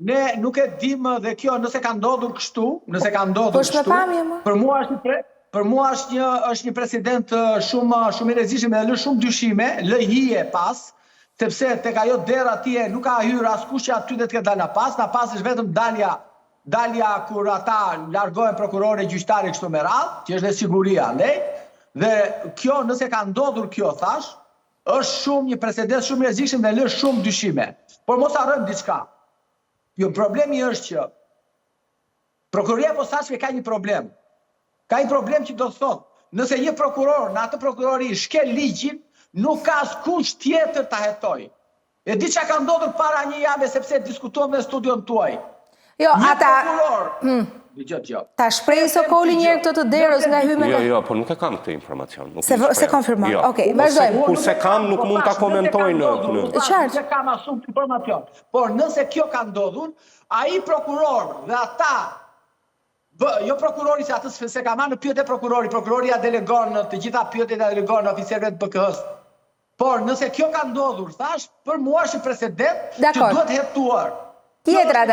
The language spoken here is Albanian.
ne nuk e dim dhe kjo nëse ka ndodhur kështu, për mua është një president shumë i rrezikshëm dhe lë shumë dyshime, lë hije pas, sepse tek ajo dera atje nuk ka hyrë askush që aty të ketë dalë na pas është vetëm dalja kur ata largohen prokurorë e gjyqtari kështu me radhë, që është dhe siguria ndej, dhe kjo nëse ka ndodhur kjo thash, është shumë një precedent shumë i rrezikshëm dhe lë shumë dyshime. Por mos harrojmë diçka. Jo, problemi është që prokuroria e posaçme ka një problem. Ka një problem që do të thotë, nëse një prokuror në atë prokurori shkel ligjin, nuk ka askush tjetër ta hetoj. E di çka ka ndodhur para një jave sepse diskutuam në studion tuaj. Jo, ata Dgjoj. Ta shpreh Sokoli një herë këto të derës nga hymen. Jo, po nuk e kam këtë informacion. Se konfirmon. Okej, vazhdojmë. Kurse kam nuk mund ta komentoj në. Qartë. Kam asum informacion. Por nëse kjo ka ndodhur, ai prokuror dhe ata jo prokurori se atë se ka marrë në pyetje prokurori ja delegon të gjitha pyetjet ja delegon oficerëve të BK-s. Por nëse kjo ka ndodhur, thash, për mua është precedent që duhet hetuar. Tjetra